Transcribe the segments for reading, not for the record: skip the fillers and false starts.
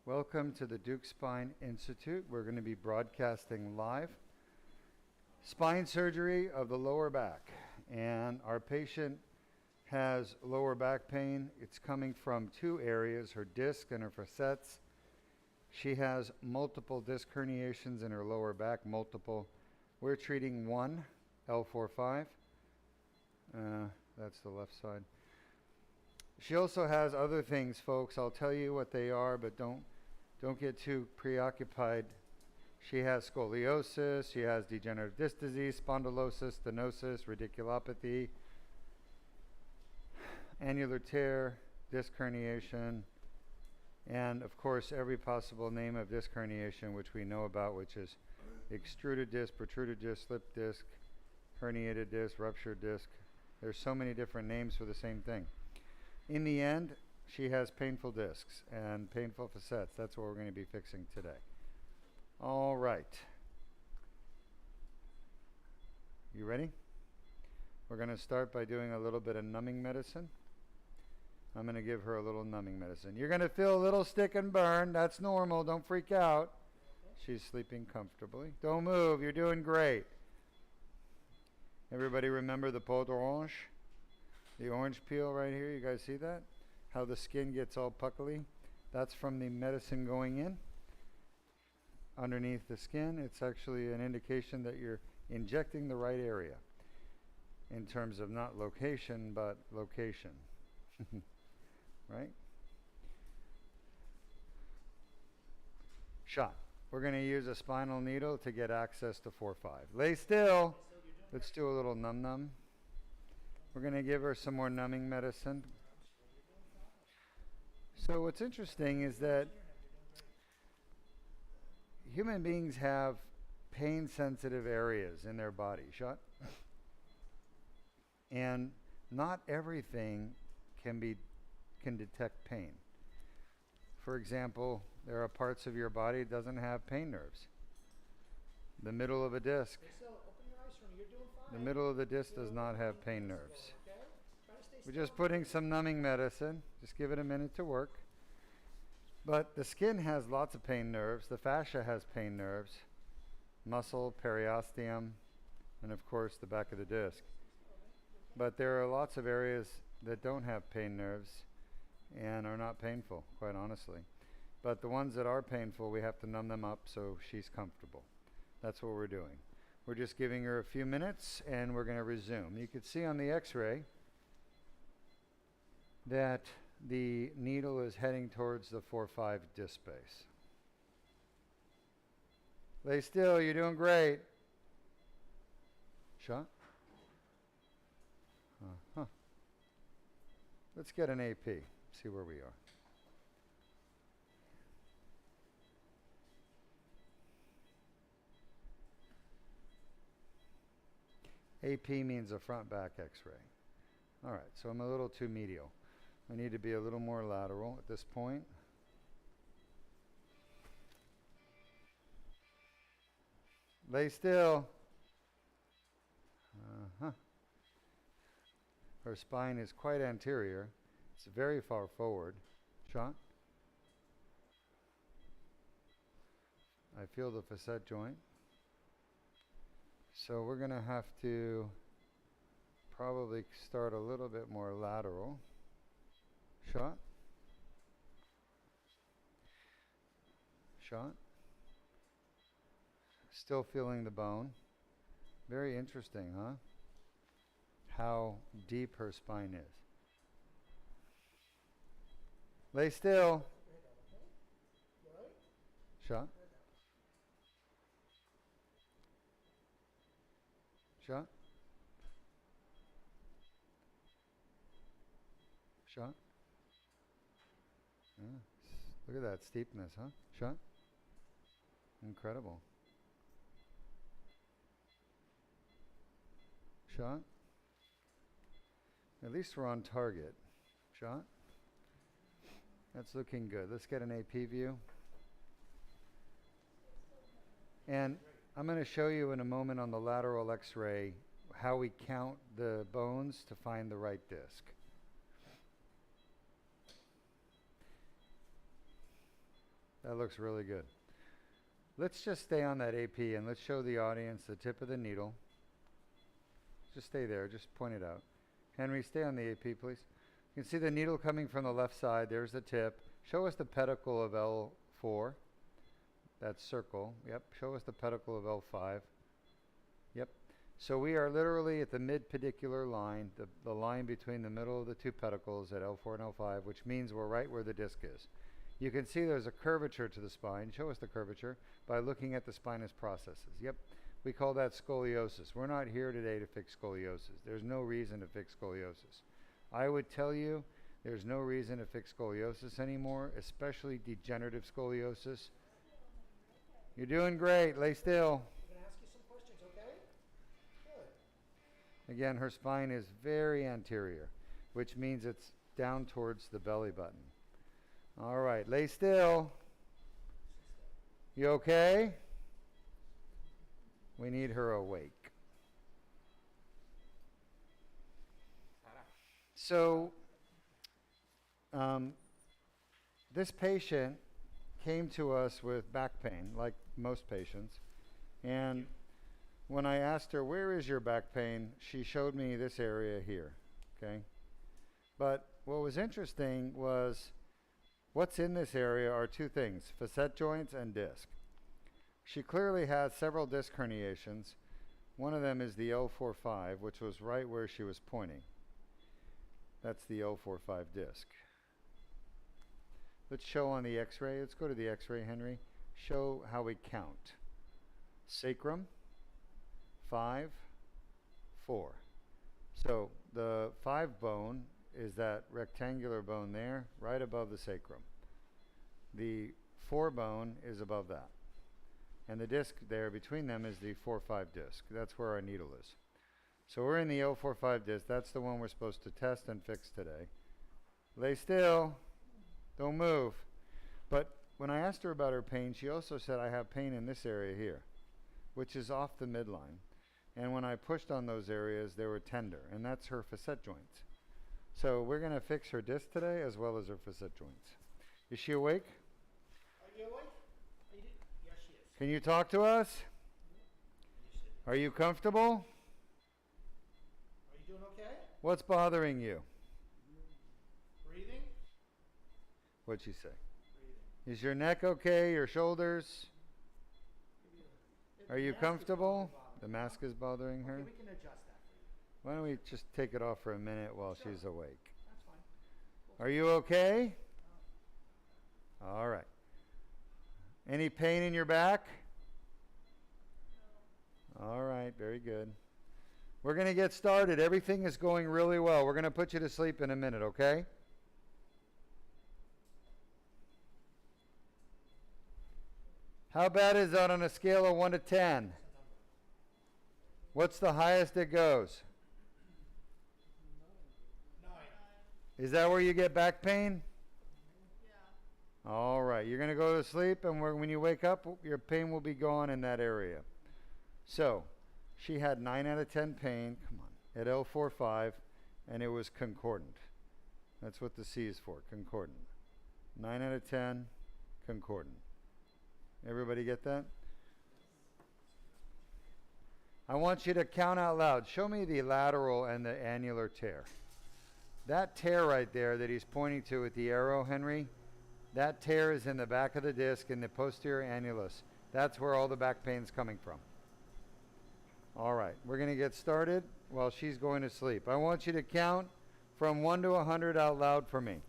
Welcome to the Duke Spine Institute. We're going to be broadcasting live spine surgery of the lower back. And our patient has lower back pain. It's coming from two areas, her disc and her facets. She has multiple disc herniations in her lower back, multiple. We're treating one, L4-5. That's the left side. She also has other things, folks. I'll tell you what they are, but don't get too preoccupied. She has scoliosis, she has degenerative disc disease, spondylosis, stenosis, radiculopathy, annular tear, disc herniation, and of course every possible name of disc herniation which we know about, which is extruded disc, protruded disc, slip disc, herniated disc, ruptured disc. There's so many different names for the same thing. In the end, she has painful discs and painful facets. That's what we're going to be fixing today. All right. You ready? We're going to start by doing a little bit of numbing medicine. I'm going to give her a little numbing medicine. You're going to feel a little stick and burn. That's normal. Don't freak out. She's sleeping comfortably. Don't move. You're doing great. Everybody remember the peau d'orange? The orange peel right here. You guys see that? How the skin gets all puckly? That's from the medicine going in underneath the skin. It's actually an indication that you're injecting the right area in terms of not location, but location. Right? Shot. We're going to use a spinal needle to get access to 4-5. Lay still. Let's do a little num-num. We're going to give her some more numbing medicine. So what's interesting is that human beings have pain-sensitive areas in their body. Shot. And not everything can detect pain. For example, there are parts of your body that doesn't have pain nerves. The middle of a disc. The middle of the disc does not have pain nerves. We're just putting some numbing medicine. Just give it a minute to work. But the skin has lots of pain nerves. The fascia has pain nerves. Muscle, periosteum, and of course the back of the disc. But there are lots of areas that don't have pain nerves and are not painful, quite honestly. But the ones that are painful, we have to numb them up so she's comfortable. That's what we're doing. We're just giving her a few minutes and we're going to resume. You can see on the x-ray that the needle is heading towards the 4-5 disc space. Lay still, you're doing great. Shot. Let's get an AP, see where we are. AP means a front back x-ray. All right, so I'm a little too medial. I need to be a little more lateral at this point. Lay still. Her spine is quite anterior. It's very far forward. Shot. I feel the facet joint. So we're going to have to probably start a little bit more lateral. Shot. Shot. Still feeling the bone. Very interesting, huh? How deep her spine is. Lay still. Shot. Shot. Shot. Yeah. Look at that steepness, huh? Shot. Incredible. Shot. At least we're on target. Shot. That's looking good. Let's get an AP view. And I'm going to show you in a moment on the lateral x-ray how we count the bones to find the right disc. That looks really good. Let's just stay on that AP and let's show the audience the tip of the needle. Just stay there, just point it out. Henry, stay on the AP, please. You can see the needle coming from the left side. There's the tip. Show us the pedicle of L4. That circle. Yep. Show us the pedicle of L5. Yep. So we are literally at the mid-pedicular line, the line between the middle of the two pedicles at L4 and L5, which means we're right where the disc is. You can see there's a curvature to the spine. Show us the curvature by looking at the spinous processes. Yep. We call that scoliosis. We're not here today to fix scoliosis. There's no reason to fix scoliosis. I would tell you there's no reason to fix scoliosis anymore, especially degenerative scoliosis. You're doing great. Lay still. I'm going to ask you some questions, okay? Good. Again, her spine is very anterior, which means it's down towards the belly button. All right, lay still. You okay? We need her awake. So, this patient came to us with back pain, like most patients. And when I asked her, where is your back pain? She showed me this area here, okay? But what was interesting was what's in this area are two things, facet joints and disc. She clearly has several disc herniations. One of them is the L4-5, which was right where she was pointing. That's the L4-5 disc. Let's show on the x-ray. Let's go to the x-ray, Henry. Show how we count. Sacrum, 5, 4. So the 5 bone is that rectangular bone there, right above the sacrum. The 4 bone is above that. And the disc there between them is the 4-5 disc. That's where our needle is. So we're in the L4-5 disc. That's the one we're supposed to test and fix today. Lay still. Don't move. But when I asked her about her pain, she also said, I have pain in this area here, which is off the midline. And when I pushed on those areas, they were tender, and that's her facet joints. So we're going to fix her disc today as well as her facet joints. Is she awake? Are you awake? Yes, she is. Can you talk to us? Are you comfortable? Are you doing okay? What's bothering you? Breathing? What'd she say? Breathing. Is your neck okay? Your shoulders? Are you comfortable? The mask is bothering her? Okay, we can adjust that for you. Why don't we just take it off for a minute while she's awake? That's fine. Are you okay? All right. Any pain in your back? No. All right, very good. We're going to get started. Everything is going really well. We're going to put you to sleep in a minute, okay? How bad is that on a scale of 1 to 10? What's the highest it goes? 9. Is that where you get back pain? Yeah. All right. You're going to go to sleep, and when you wake up, your pain will be gone in that area. So, she had 9 out of 10 pain, come on, at L4-5, and it was concordant. That's what the C is for, concordant. 9 out of 10, concordant. Everybody get that? I want you to count out loud. Show me the lateral and the annular tear. That tear right there that he's pointing to with the arrow, Henry, that tear is in the back of the disc in the posterior annulus. That's where all the back pain's coming from. All right, we're going to get started while she's going to sleep. I want you to count from 1 to 100 out loud for me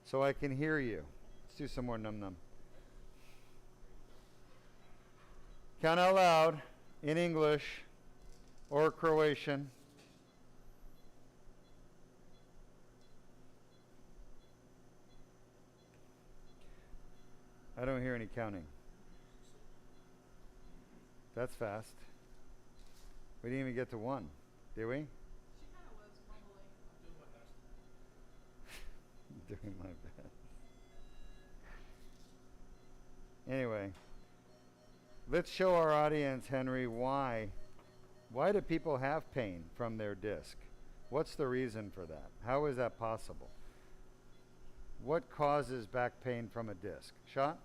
so I can hear you. Let's do some more num-num. Count out loud in English or Croatian. I don't hear any counting. That's fast. We didn't even get to 1, did we? She kind of was mumbling. Doing my best. Anyway, let's show our audience, Henry, why do people have pain from their disc? What's the reason for that? How is that possible? What causes back pain from a disc? Shot?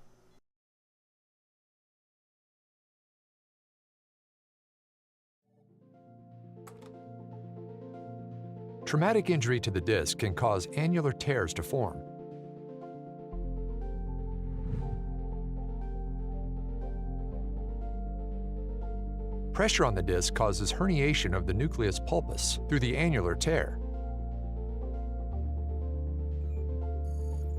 Traumatic injury to the disc can cause annular tears to form. Pressure on the disc causes herniation of the nucleus pulpus through the annular tear.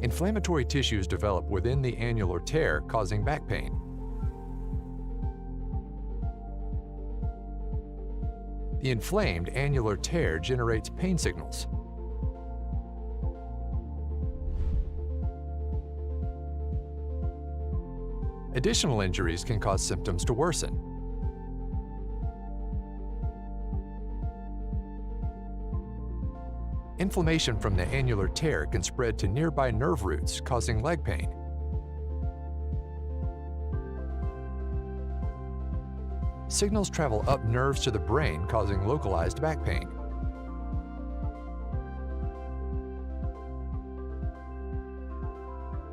Inflammatory tissues develop within the annular tear, causing back pain. The inflamed annular tear generates pain signals. Additional injuries can cause symptoms to worsen. Inflammation from the annular tear can spread to nearby nerve roots, causing leg pain. Signals travel up nerves to the brain, causing localized back pain.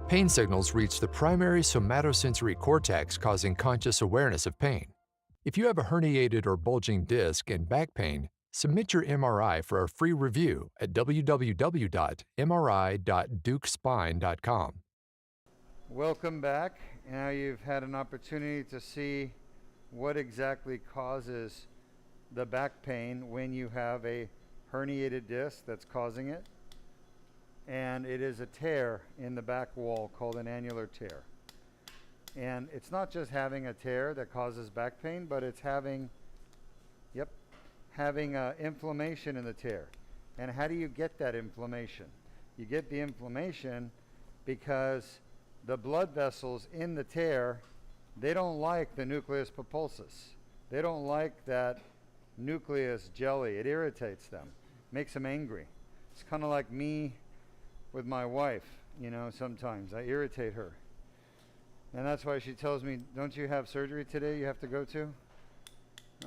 Pain signals reach the primary somatosensory cortex, causing conscious awareness of pain. If you have a herniated or bulging disc and back pain, submit your MRI for a free review at www.mri.dukespine.com. Welcome back. Now you've had an opportunity to see what exactly causes the back pain when you have a herniated disc that's causing it. And it is a tear in the back wall called an annular tear. And it's not just having a tear that causes back pain, but it's having inflammation in the tear. And how do you get that inflammation? You get the inflammation because the blood vessels in the tear, they don't like the nucleus pulposus. They don't like that nucleus jelly. It irritates them, makes them angry. It's kind of like me with my wife, you know, sometimes I irritate her. And that's why she tells me, don't you have surgery today you have to go to?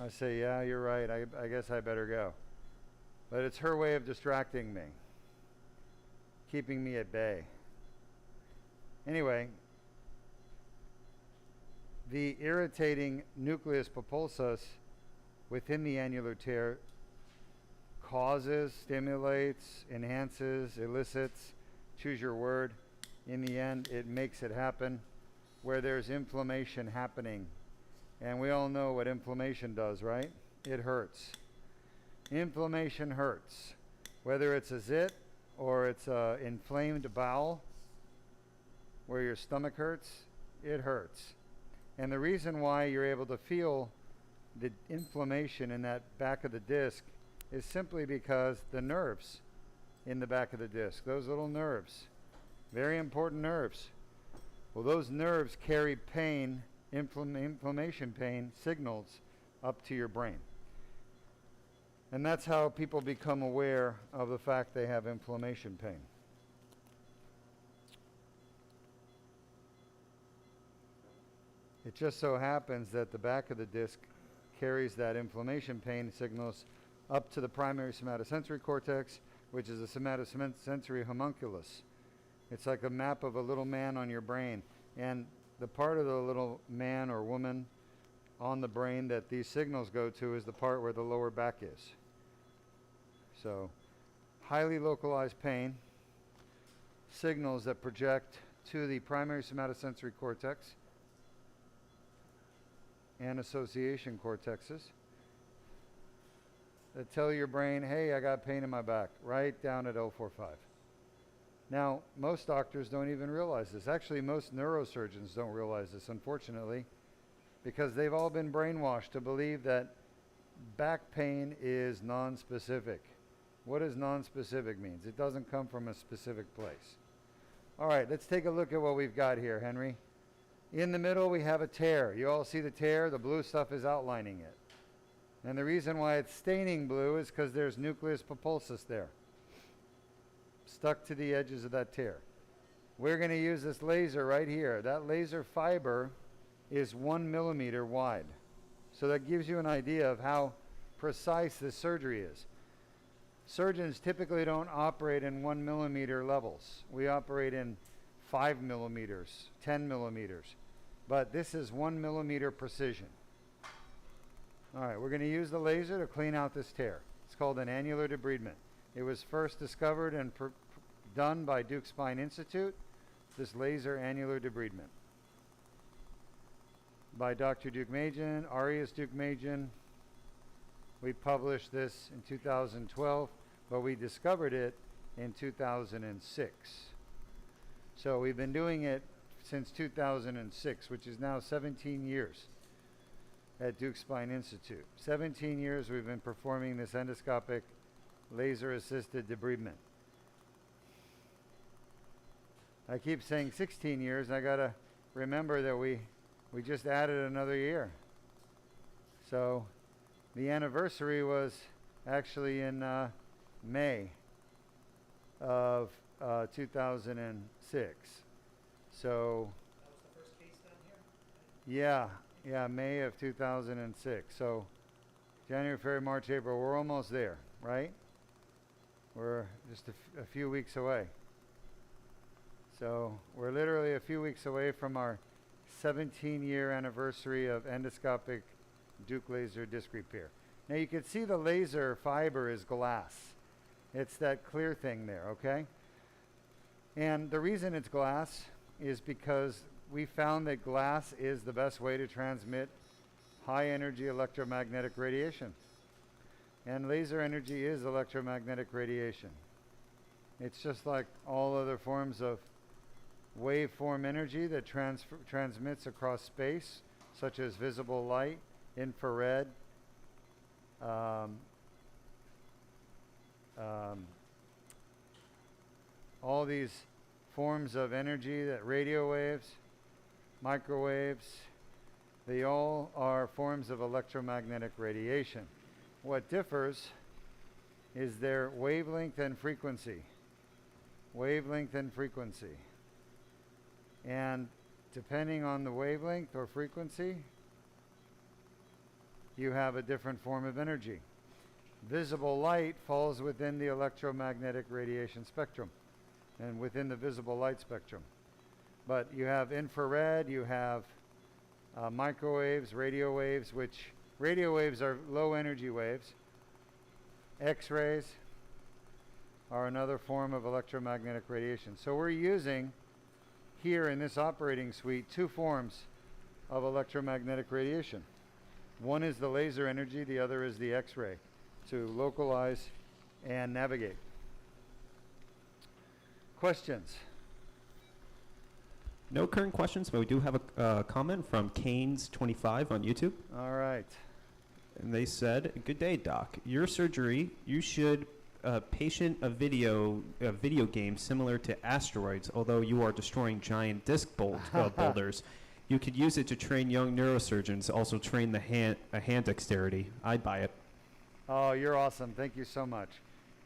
I say, yeah, you're right. I guess I better go. But it's her way of distracting me, keeping me at bay. Anyway, the irritating nucleus pulposus within the annular tear causes, stimulates, enhances, elicits, choose your word. In the end, it makes it happen where there's inflammation happening. And we all know what inflammation does, right? It hurts. Inflammation hurts. Whether it's a zit or it's an inflamed bowel where your stomach hurts, it hurts. And the reason why you're able to feel the inflammation in that back of the disc is simply because the nerves in the back of the disc, those little nerves, very important nerves. Well, those nerves carry pain, inflammation pain signals up to your brain. And that's how people become aware of the fact they have inflammation pain. It just so happens that the back of the disc carries that inflammation pain signals up to the primary somatosensory cortex, which is the somatosensory homunculus. It's like a map of a little man on your brain. And the part of the little man or woman on the brain that these signals go to is the part where the lower back is. So, highly localized pain, signals that project to the primary somatosensory cortex and association cortexes that tell your brain, hey, I got pain in my back, right down at L4-5. Now, most doctors don't even realize this. Actually, most neurosurgeons don't realize this, unfortunately, because they've all been brainwashed to believe that back pain is non-specific. What does non-specific mean? It doesn't come from a specific place. All right, let's take a look at what we've got here, Henry. In the middle, we have a tear. You all see the tear? The blue stuff is outlining it. And the reason why it's staining blue is because there's nucleus pulposus there, stuck to the edges of that tear. We're going to use this laser right here. That laser fiber is 1 millimeter wide. So that gives you an idea of how precise this surgery is. Surgeons typically don't operate in 1 millimeter levels. We operate in 5 millimeters, 10 millimeters. But this is 1 millimeter precision. All right, we're going to use the laser to clean out this tear. It's called an annular debridement. It was first discovered and done by Duke Spine Institute, this laser annular debridement. By Dr. Deukmejian, Arias Deukmejian. We published this in 2012, but we discovered it in 2006. So we've been doing it since 2006, which is now 17 years at Duke Spine Institute. 17 years we've been performing this endoscopic laser-assisted debridement. I keep saying 16 years. I gotta remember that we just added another year. So the anniversary was actually in May of 2006. So That was the first case down here? yeah, May of 2006. So January, February, March, April, we're almost there, right? We're just a few weeks away. So we're literally a few weeks away from our 17-year anniversary of endoscopic Duke laser disc repair. Now you can see the laser fiber is glass. It's that clear thing there, okay? And the reason it's glass is because we found that glass is the best way to transmit high energy electromagnetic radiation. And laser energy is electromagnetic radiation. It's just like all other forms of waveform energy that transmits across space, such as visible light, infrared, all these forms of energy, that radio waves, microwaves, they all are forms of electromagnetic radiation. What differs is their wavelength and frequency. Wavelength and frequency. And depending on the wavelength or frequency, you have a different form of energy. Visible light falls within the electromagnetic radiation spectrum and within the visible light spectrum. But you have infrared, you have microwaves, radio waves, which radio waves are low energy waves. X-rays are another form of electromagnetic radiation. So we're using here in this operating suite two forms of electromagnetic radiation. One is the laser energy, the other is the X-ray to localize and navigate. Questions? No current questions, but we do have a comment from Canes25 on YouTube. All right. And they said, "Good day, Doc. Your surgery, you should patient a video game similar to Asteroids, although you are destroying giant disc boulders. You could use it to train young neurosurgeons, also train the hand dexterity. I'd buy it." Oh, you're awesome. Thank you so much.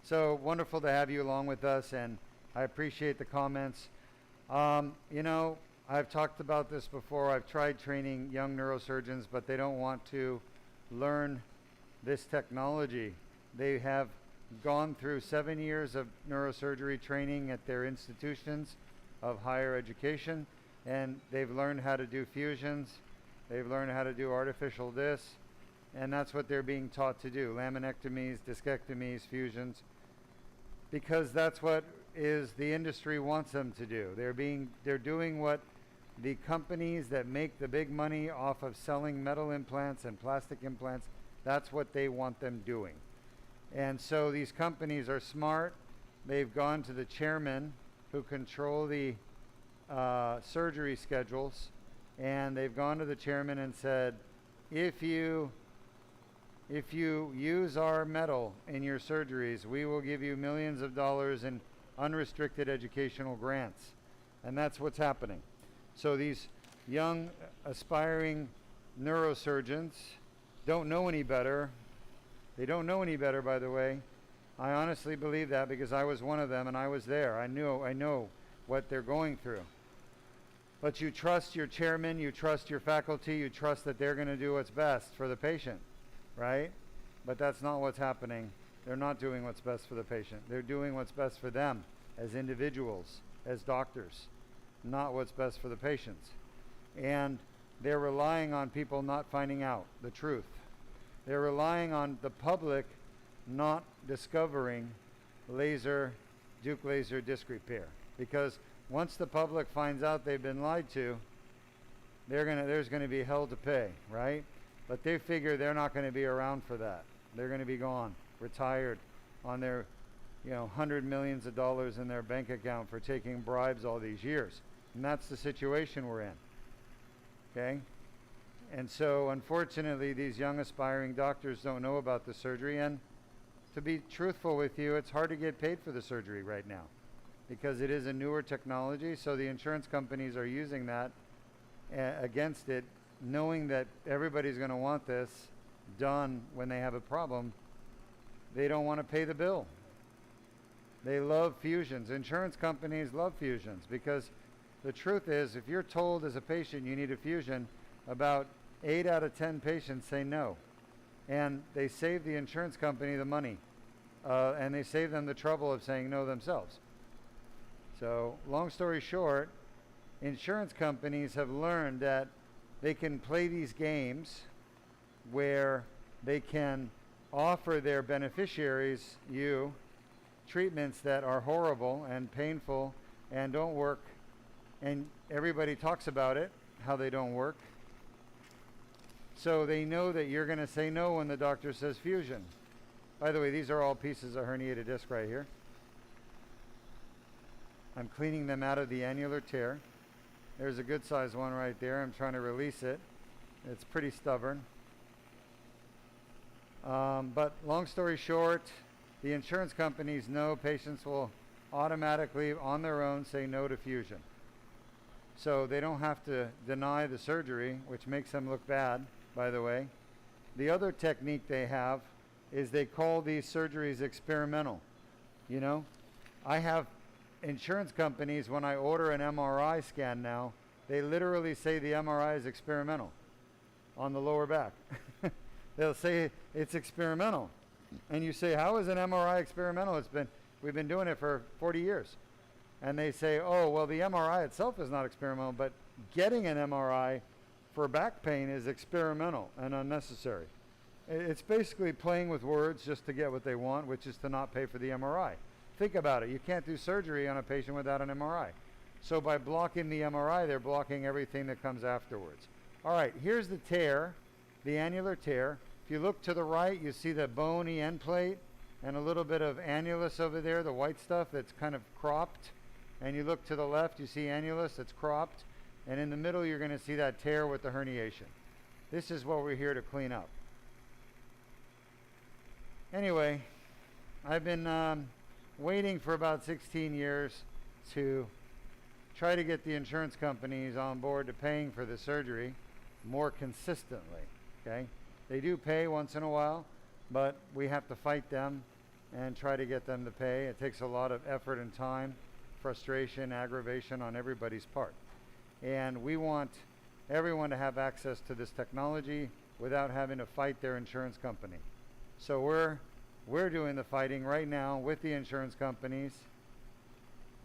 So wonderful to have you along with us, and I appreciate the comments. You know, I've talked about this before. I've tried training young neurosurgeons, but they don't want to learn this technology. They have gone through 7 years of neurosurgery training at their institutions of higher education, and they've learned how to do fusions. They've learned how to do artificial discs, and that's what they're being taught to do: laminectomies, discectomies, fusions, because that's what is the industry wants them to do. They're doing what the companies that make the big money off of selling metal implants and plastic implants, that's what they want them doing. And so these companies are smart. They've gone to the chairman who control the surgery schedules, and they've gone to the chairman and said, if you use our metal in your surgeries, we will give you millions of dollars in unrestricted educational grants. And that's what's happening. So these young aspiring neurosurgeons don't know any better. They don't know any better, by the way. I honestly believe that because I was one of them and I was there. I know what they're going through. But you trust your chairman, you trust your faculty, you trust that they're going to do what's best for the patient, right? But that's not what's happening. They're not doing what's best for the patient. They're doing what's best for them as individuals, as doctors, not what's best for the patients. And they're relying on people not finding out the truth. They're relying on the public not discovering Duke laser disc repair. Because once the public finds out they've been lied to, there's going to be hell to pay, right? But they figure they're not going to be around for that. They're going to be gone, retired, on their, $100 million in their bank account for taking bribes all these years. And that's the situation we're in, okay? And so, unfortunately, these young aspiring doctors don't know about the surgery. And to be truthful with you, it's hard to get paid for the surgery right now because it is a newer technology. So the insurance companies are using that against it, knowing that everybody's going to want this done when they have a problem. They don't want to pay the bill. They love fusions. Insurance companies love fusions because the truth is, if you're told as a patient you need a fusion, about 8 out of 10 patients say no. And they save the insurance company the money. And they save them the trouble of saying no themselves. So, long story short, insurance companies have learned that they can play these games where they can offer their beneficiaries, treatments that are horrible and painful and don't work. And everybody talks about it, how they don't work. So they know that you're going to say no when the doctor says fusion. By the way, these are all pieces of herniated disc right here. I'm cleaning them out of the annular tear. There's a good sized one right there. I'm trying to release it. It's pretty stubborn. But long story short, the insurance companies know patients will automatically, on their own, say no to fusion. So they don't have to deny the surgery, which makes them look bad, by the way. The other technique they have is they call these surgeries experimental. I have insurance companies, when I order an MRI scan now, they literally say the MRI is experimental on the lower back. They'll say it's experimental. And you say, how is an MRI experimental? We've been doing it for 40 years. And they say, oh, well, the MRI itself is not experimental, but getting an MRI for back pain is experimental and unnecessary. It's basically playing with words just to get what they want, which is to not pay for the MRI. Think about it. You can't do surgery on a patient without an MRI. So by blocking the MRI, they're blocking everything that comes afterwards. All right, here's the tear, the annular tear. If you look to the right, you see the bony end plate and a little bit of annulus over there, the white stuff that's kind of cropped. And you look to the left, you see annulus that's cropped. And in the middle, you're going to see that tear with the herniation. This is what we're here to clean up. Anyway, I've been waiting for about 16 years to try to get the insurance companies on board to paying for the surgery more consistently, okay? They do pay once in a while, but we have to fight them and try to get them to pay. It takes a lot of effort and time, frustration, aggravation on everybody's part. And we want everyone to have access to this technology without having to fight their insurance company. So we're doing the fighting right now with the insurance companies,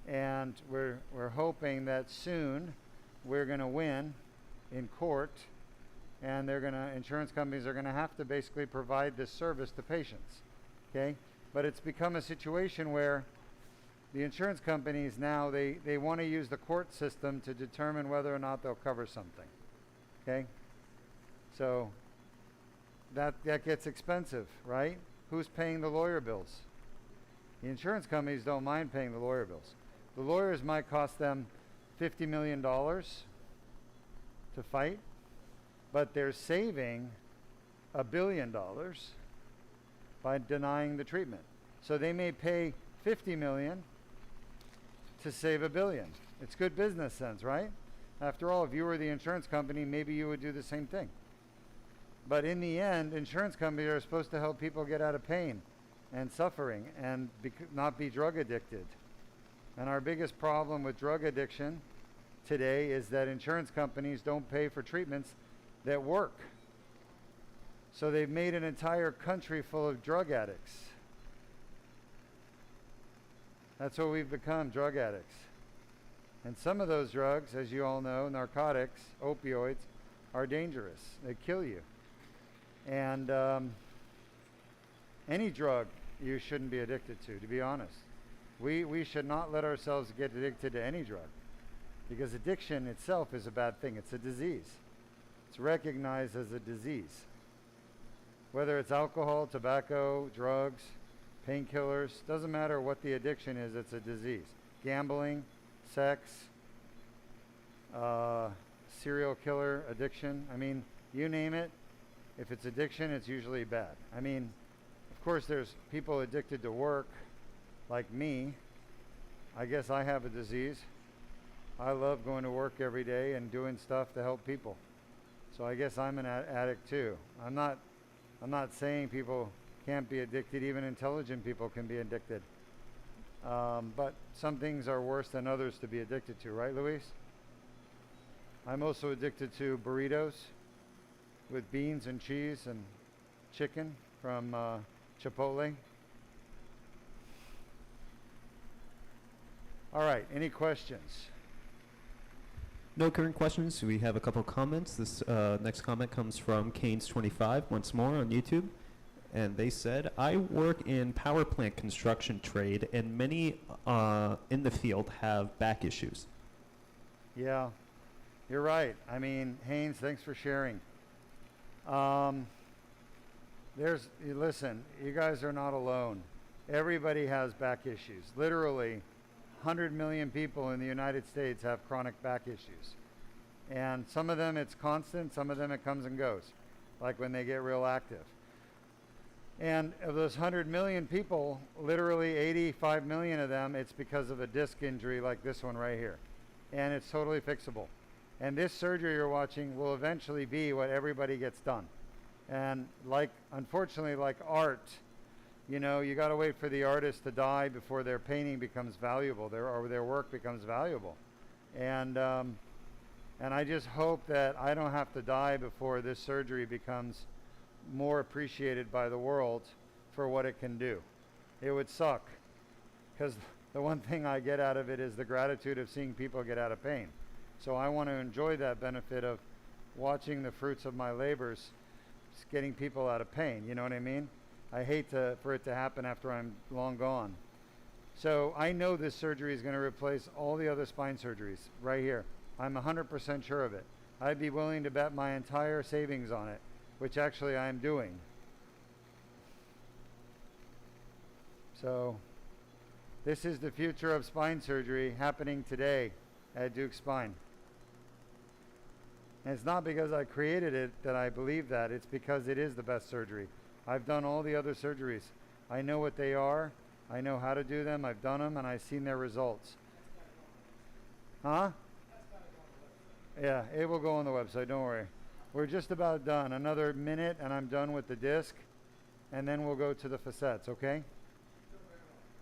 and we're hoping that soon we're going to win in court, and insurance companies are going to have to basically provide this service to patients, okay? But it's become a situation where the insurance companies now, they want to use the court system to determine whether or not they'll cover something, okay? So that gets expensive, right? Who's paying the lawyer bills? The insurance companies don't mind paying the lawyer bills. The lawyers might cost them $50 million to fight, but they're saving $1 billion by denying the treatment. So they may pay $50 million to save $1 billion. It's good business sense, right? After all, if you were the insurance company, maybe you would do the same thing. But in the end, insurance companies are supposed to help people get out of pain and suffering and not be drug addicted. And our biggest problem with drug addiction today is that insurance companies don't pay for treatments that work. So they've made an entire country full of drug addicts. That's what we've become, drug addicts. And some of those drugs, as you all know, narcotics, opioids, are dangerous. They kill you. And any drug you shouldn't be addicted to be honest. We should not let ourselves get addicted to any drug, because addiction itself is a bad thing. It's a disease. It's recognized as a disease. Whether it's alcohol, tobacco, drugs, painkillers, doesn't matter what the addiction is, it's a disease. Gambling, sex, serial killer addiction. I mean, you name it. If it's addiction, it's usually bad. I mean, of course, there's people addicted to work, like me. I guess I have a disease. I love going to work every day and doing stuff to help people. So I guess I'm an addict too. I'm not saying people can't be addicted. Even intelligent people can be addicted. But some things are worse than others to be addicted to, right, Luis? I'm also addicted to burritos with beans and cheese and chicken from Chipotle. All right, any questions? No current questions. We have a couple comments. This next comment comes from Canes25 once more on YouTube. And they said, I work in power plant construction trade, and many in the field have back issues. Yeah, you're right. I mean, Haynes, thanks for sharing. Listen, you guys are not alone. Everybody has back issues. Literally, 100 million people in the United States have chronic back issues. And some of them it's constant, some of them it comes and goes, like when they get real active. And of those 100 million people, literally 85 million of them, it's because of a disc injury like this one right here. And it's totally fixable. And this surgery you're watching will eventually be what everybody gets done. And unfortunately, like art, you know, you got to wait for the artist to die before their painting becomes valuable, their work becomes valuable. And I just hope that I don't have to die before this surgery becomes more appreciated by the world for what it can do. It would suck, because the one thing I get out of it is the gratitude of seeing people get out of pain. So I want to enjoy that benefit of watching the fruits of my labors getting people out of pain. You know what I mean? I hate for it to happen after I'm long gone. So I know this surgery is going to replace all the other spine surgeries right here. I'm 100% sure of it. I'd be willing to bet my entire savings on it, which actually I am doing. So this is the future of spine surgery happening today at Duke Spine. And it's not because I created it that I believe that. It's because it is the best surgery. I've done all the other surgeries. I know what they are. I know how to do them. I've done them, and I've seen their results. Huh? Yeah, it will go on the website. Don't worry. We're just about done. Another minute, and I'm done with the disc. And then we'll go to the facets, okay?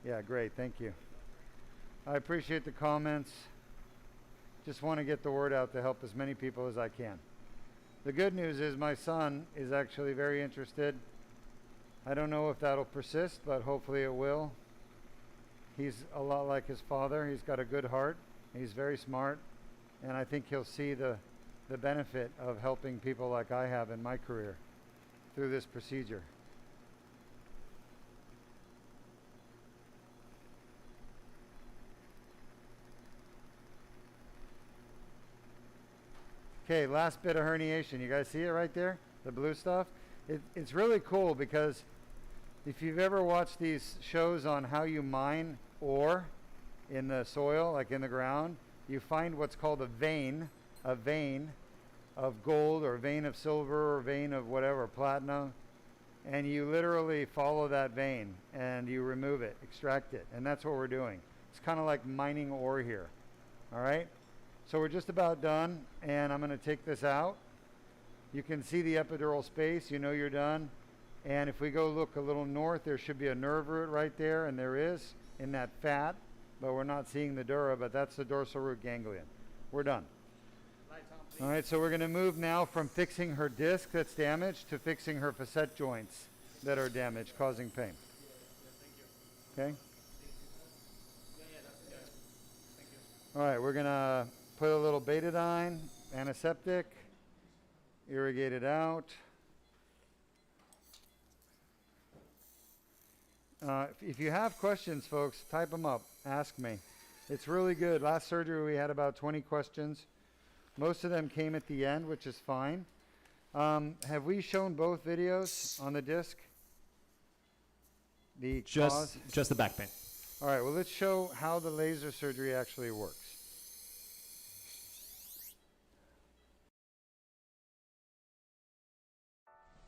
Yeah, great. Thank you. I appreciate the comments. Just want to get the word out to help as many people as I can. The good news is my son is actually very interested. I don't know if that'll persist, but hopefully it will. He's a lot like his father. He's got a good heart. He's very smart. And I think he'll see the benefit of helping people like I have in my career through this procedure. Okay, last bit of herniation. You guys see it right there? The blue stuff? It's really cool because if you've ever watched these shows on how you mine ore in the soil, like in the ground, you find what's called a vein of gold or a vein of silver or a vein of whatever, platinum, and you literally follow that vein and you remove it, extract it, and that's what we're doing. It's kind of like mining ore here, all right? So we're just about done, and I'm going to take this out. You can see the epidural space. You know you're done. And if we go look a little north, there should be a nerve root right there, and there is in that fat, but we're not seeing the dura, but that's the dorsal root ganglion. We're done. All right, so we're going to move now from fixing her disc that's damaged to fixing her facet joints that are damaged, causing pain. Okay? All right, we're going to put a little betadine, antiseptic, irrigate it out. If you have questions, folks, type them up. Ask me. It's really good. Last surgery, we had about 20 questions. Most of them came at the end, which is fine. Have we shown both videos on the disc? The cause? Just the back pain. All right, well, let's show how the laser surgery actually works.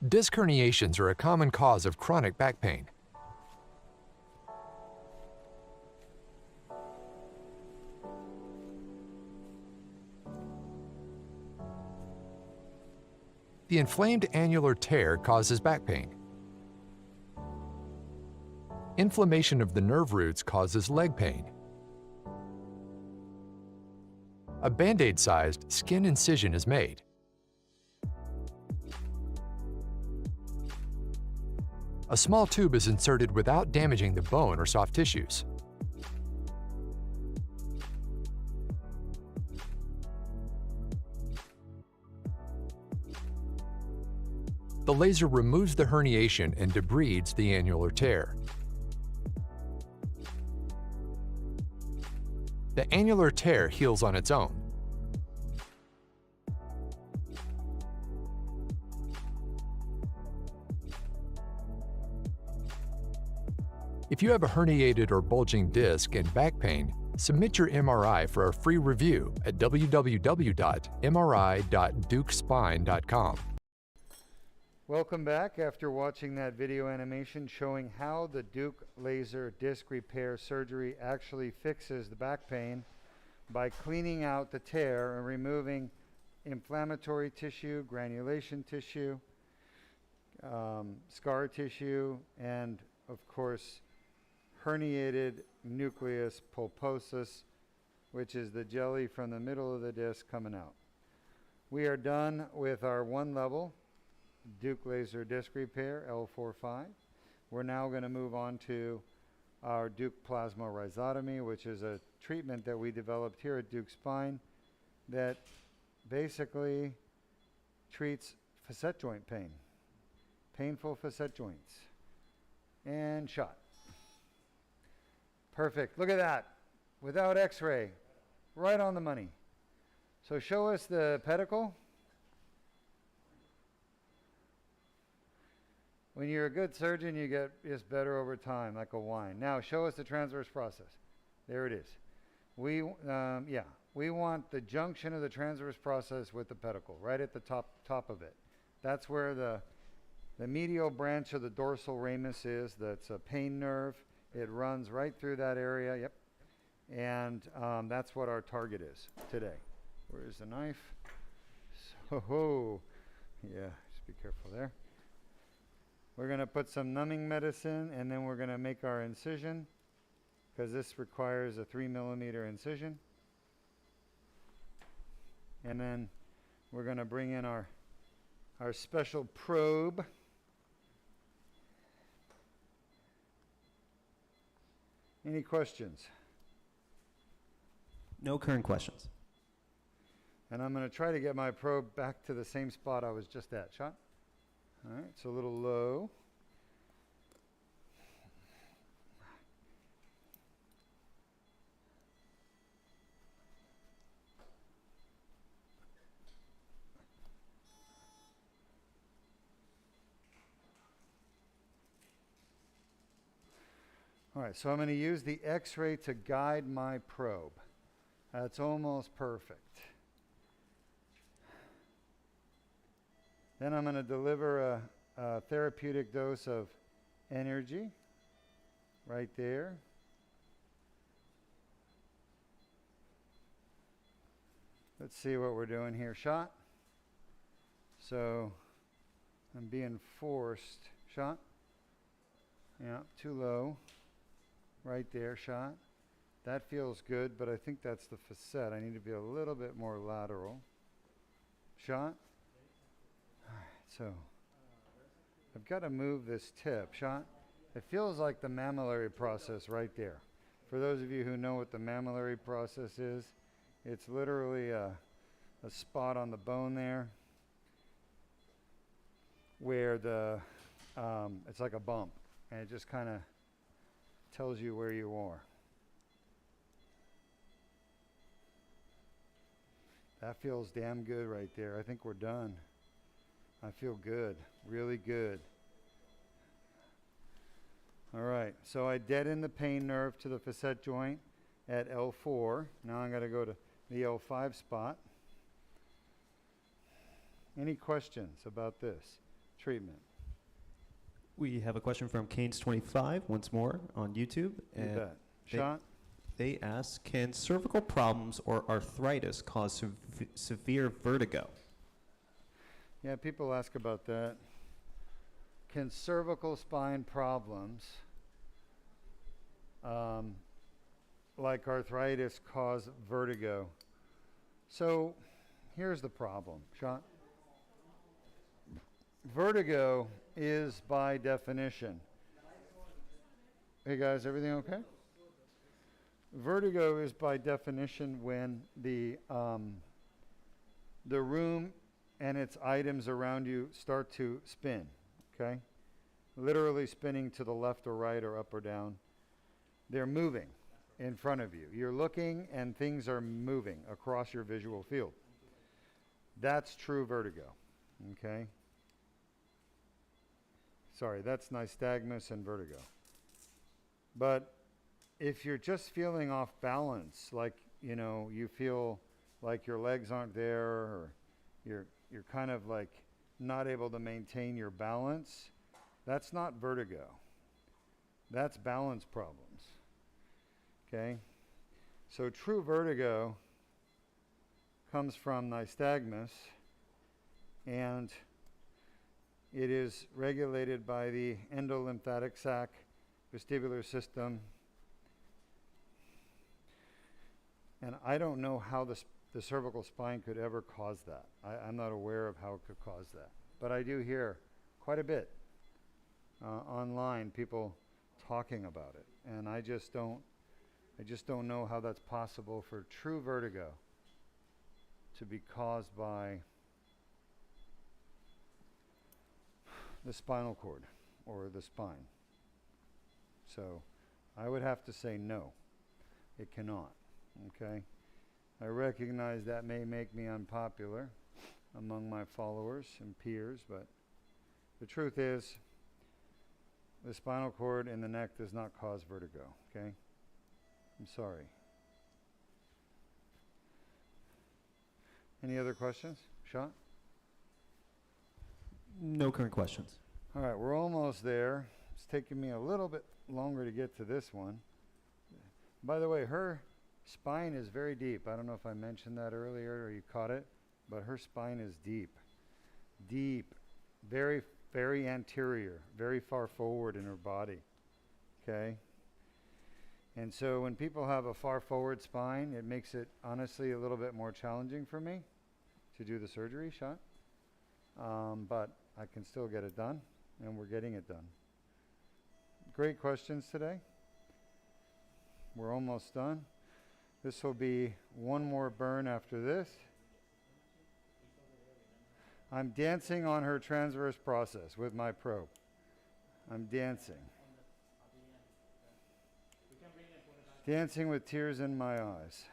Disc herniations are a common cause of chronic back pain. The inflamed annular tear causes back pain. Inflammation of the nerve roots causes leg pain. A Band-Aid-sized skin incision is made. A small tube is inserted without damaging the bone or soft tissues. The laser removes the herniation and debrides the annular tear. The annular tear heals on its own. If you have a herniated or bulging disc and back pain, submit your MRI for a free review at www.mri.dukespine.com. Welcome back after watching that video animation showing how the Duke laser disc repair surgery actually fixes the back pain by cleaning out the tear and removing inflammatory tissue, granulation tissue, scar tissue, and of course herniated nucleus pulposus, which is the jelly from the middle of the disc coming out. We are done with our one level Duke laser disc repair, L4-5. We're now going to move on to our Duke plasma rhizotomy, which is a treatment that we developed here at Duke Spine that basically treats facet joint pain, painful facet joints. And shot. Perfect. Look at that. Without x-ray. Right on the money. So show us the pedicle. When you're a good surgeon, you get just better over time, like a wine. Now, show us the transverse process. There it is. We want the junction of the transverse process with the pedicle, right at the top of it. That's where the medial branch of the dorsal ramus is. That's a pain nerve. It runs right through that area. Yep. And that's what our target is today. Where's the knife? So, yeah, just be careful there. We're going to put some numbing medicine, and then we're going to make our incision, because this requires a 3mm incision. And then we're going to bring in our special probe. Any questions? No current questions. And I'm going to try to get my probe back to the same spot I was just at. Shot? All right, it's a little low. All right, so I'm going to use the X-ray to guide my probe. That's almost perfect. Then I'm going to deliver a therapeutic dose of energy right there. Let's see what we're doing here. Shot. So I'm being forced. Shot. Yeah, too low. Right there. Shot. That feels good, but I think that's the facet. I need to be a little bit more lateral. Shot. So I've got to move this tip. Shot. It feels like the mammillary process right there. For those of you who know what the mammillary process is, it's literally a spot on the bone there where it's like a bump, and it just kind of tells you where you are. That feels damn good right there. I think we're done. I feel good, really good. All right, so I deadened the pain nerve to the facet joint at L4. Now I'm going to go to the L5 spot. Any questions about this treatment? We have a question from Canes25 once more on YouTube. You And bet. Shot? they ask, can cervical problems or arthritis cause severe vertigo? Yeah, people ask about that. Can cervical spine problems, like arthritis, cause vertigo? So here's the problem, Sean. Vertigo is by definition. Hey guys, everything okay? Vertigo is by definition when the room and its items around you start to spin, okay? Literally spinning to the left or right or up or down. They're moving in front of you. You're looking and things are moving across your visual field. That's true vertigo, okay? Sorry, that's nystagmus and vertigo. But if you're just feeling off balance, like, you know, you feel like your legs aren't there, or you're kind of like not able to maintain your balance, that's not vertigo. That's balance problems. Okay? So true vertigo comes from nystagmus, and it is regulated by the endolymphatic sac, vestibular system. And I don't know how the cervical spine could ever cause that. I'm not aware of how it could cause that. But I do hear quite a bit online, people talking about it. And I just don't know how that's possible for true vertigo to be caused by the spinal cord or the spine. So I would have to say no, it cannot. Okay? I recognize that may make me unpopular among my followers and peers, but the truth is the spinal cord and the neck does not cause vertigo, okay? I'm sorry. Any other questions? Sean? No current questions. All right, we're almost there. It's taking me a little bit longer to get to this one. By the way, her spine is very deep. I don't know if I mentioned that earlier or you caught it, but her spine is deep. Deep. Very, very anterior. Very far forward in her body. Okay? And so when people have a far forward spine, it makes it honestly a little bit more challenging for me to do the surgery shot. But I can still get it done, and we're getting it done. Great questions today. We're almost done. This will be one more burn after this. I'm dancing on her transverse process with my probe. I'm dancing. Dancing with tears in my eyes.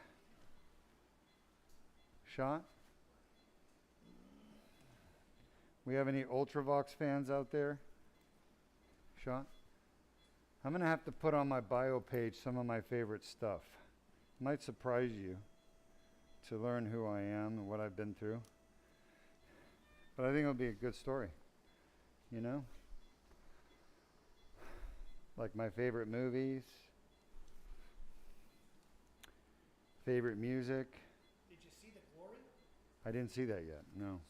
Shot? We have any Ultravox fans out there? Shot? I'm going to have to put on my bio page some of my favorite stuff. Might surprise you to learn who I am and what I've been through. But I think it'll be a good story, you know? Like my favorite movies, favorite music. Did you see The Glory? I didn't see that yet, no.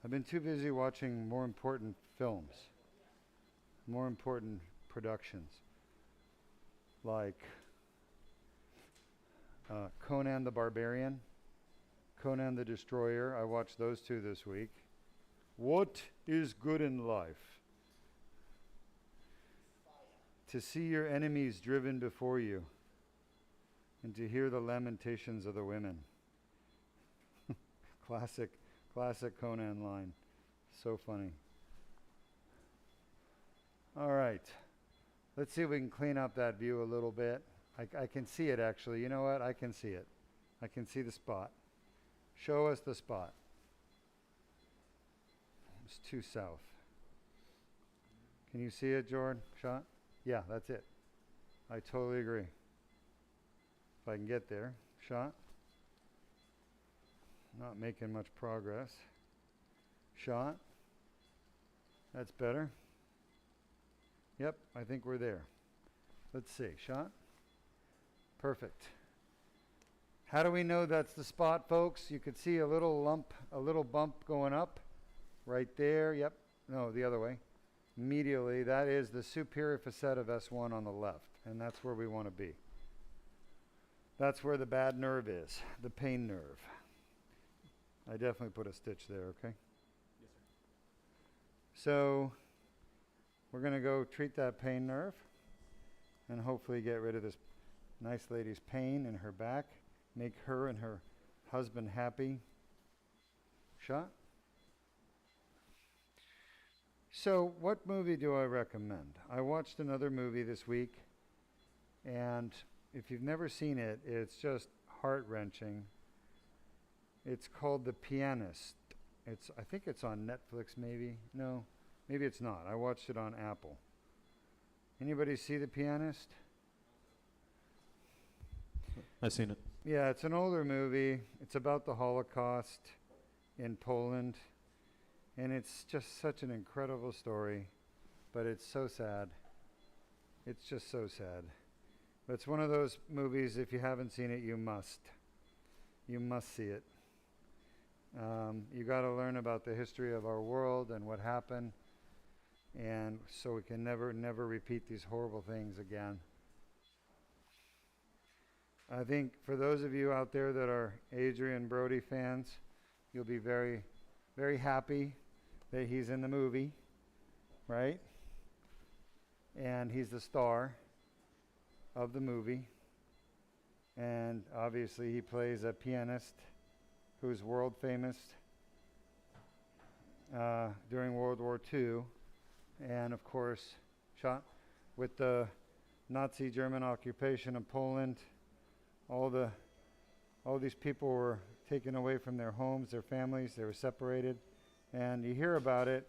I've been too busy watching more important films, more important productions, like Conan the Barbarian, Conan the Destroyer. I watched those two this week. What is good in life? To see your enemies driven before you and to hear the lamentations of the women. Classic Conan line. So funny. All right. Let's see if we can clean up that view a little bit. I can see it actually. You know what? I can see it. I can see the spot. Show us the spot. It's too south. Can you see it, Jordan? Shot? Yeah, that's it. I totally agree. If I can get there. Shot? Not making much progress. Shot? That's better. Yep, I think we're there. Let's see. Shot? Perfect. How do we know that's the spot, folks? You could see a little lump, a little bump going up. Right there. Yep. No, the other way. Medially, that is the superior facet of S1 on the left. And that's where we want to be. That's where the bad nerve is, the pain nerve. I definitely put a stitch there, okay? Yes, sir. So we're going to go treat that pain nerve and hopefully get rid of this nice lady's pain in her back, make her and her husband happy. Shot? So what movie do I recommend? I watched another movie this week, and if you've never seen it, it's just heart-wrenching. It's called The Pianist. I think it's on Netflix maybe. No, maybe it's not. I watched it on Apple. Anybody see The Pianist? I've seen it. Yeah, it's an older movie. It's about the Holocaust in Poland. And it's just such an incredible story, but it's so sad. It's just so sad. But it's one of those movies, if you haven't seen it, you must. You must see it. You got to learn about the history of our world and what happened, and so we can never repeat these horrible things again. I think for those of you out there that are Adrian Brody fans, you'll be very, very happy that he's in the movie, right? And he's the star of the movie. And obviously he plays a pianist who's world famous during World War II. And of course, shot with the Nazi German occupation of Poland, all these people were taken away from their homes, their families, they were separated. And you hear about it,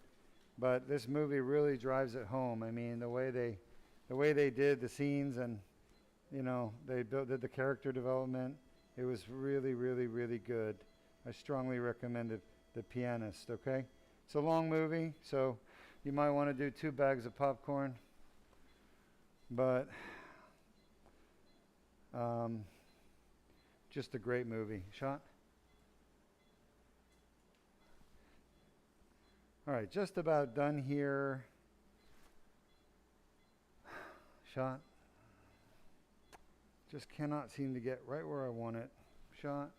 but this movie really drives it home. I mean, the way they did the scenes, and you know, they did the character development. It was really, really, really good. I strongly recommend it. The Pianist. Okay, it's a long movie, so you might want to do 2 bags of popcorn. But just a great movie. Shot. All right, just about done here. Shot. Just cannot seem to get right where I want it. Shot.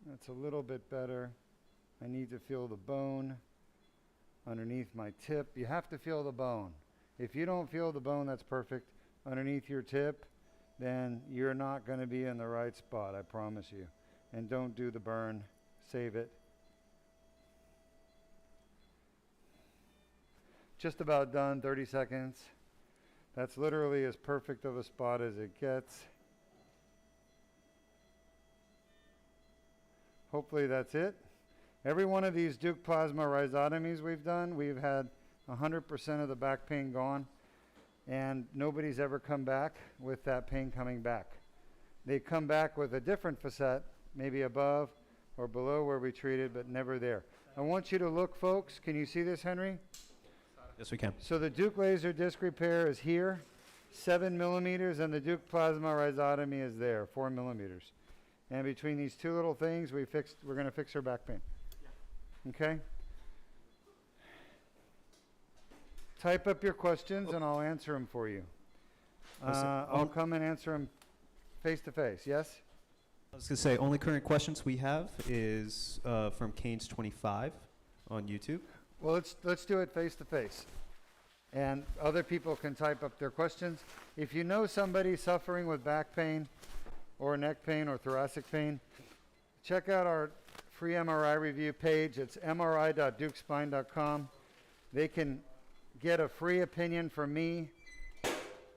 That's a little bit better. I need to feel the bone underneath my tip. You have to feel the bone. If you don't feel the bone that's perfect underneath your tip, then you're not going to be in the right spot, I promise you. And don't do the burn. Save it. Just about done, 30 seconds. That's literally as perfect of a spot as it gets. Hopefully that's it. Every one of these Duke plasma rhizotomies we've done, we've had 100% of the back pain gone, and nobody's ever come back with that pain coming back. They come back with a different facet, maybe above or below where we treated, but never there. I want you to look, folks. Can you see this, Henry? Yes, we can. So the Duke laser disc repair is here, 7 millimeters, and the Duke plasma rhizotomy is there, 4 millimeters. And between these two little things, we're going to fix her back pain. Yeah. Okay? Type up your questions, and I'll answer them for you. I'll come and answer them face to face. Yes? I was going to say, only current questions we have is from Canes25 on YouTube. Well, let's do it face to face. And other people can type up their questions. If you know somebody suffering with back pain or neck pain or thoracic pain, check out our free MRI review page. It's mri.dukespine.com. They can get a free opinion from me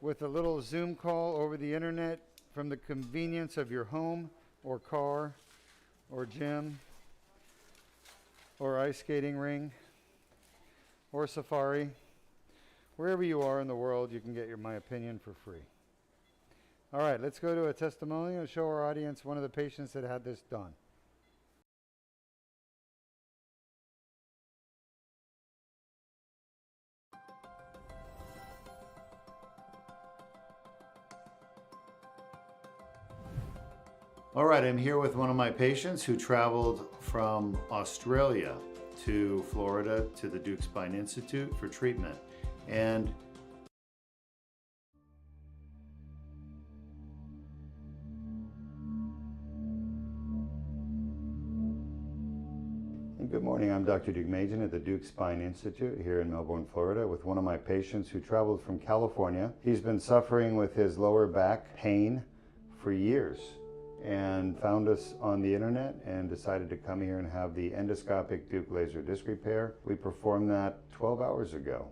with a little Zoom call over the internet from the convenience of your home or car or gym or ice skating ring or safari. Wherever you are in the world, you can get my opinion for free. All right, let's go to a testimonial and show our audience one of the patients that had this done. All right, I'm here with one of my patients who traveled from Australia to Florida to the Duke Spine Institute for treatment. And good morning, I'm Dr. Duke Majan at the Duke Spine Institute here in Melbourne, Florida, with one of my patients who traveled from California. He's been suffering with his lower back pain for years and found us on the internet and decided to come here and have the endoscopic Duke laser disc repair. We performed that 12 hours ago.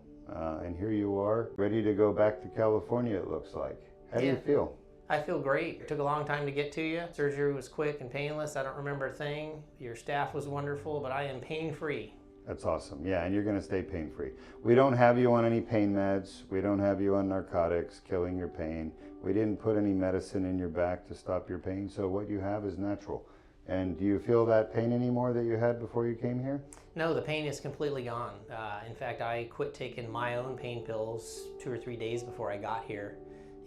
And here you are, ready to go back to California, it looks like. How do you feel? I feel great. It took a long time to get to you. Surgery was quick and painless. I don't remember a thing. Your staff was wonderful, but I am pain-free. That's awesome. Yeah, and you're going to stay pain-free. We don't have you on any pain meds. We don't have you on narcotics, killing your pain. We didn't put any medicine in your back to stop your pain, so what you have is natural. And do you feel that pain anymore that you had before you came here? No, the pain is completely gone. In fact, I quit taking my own pain pills 2 or 3 days before I got here,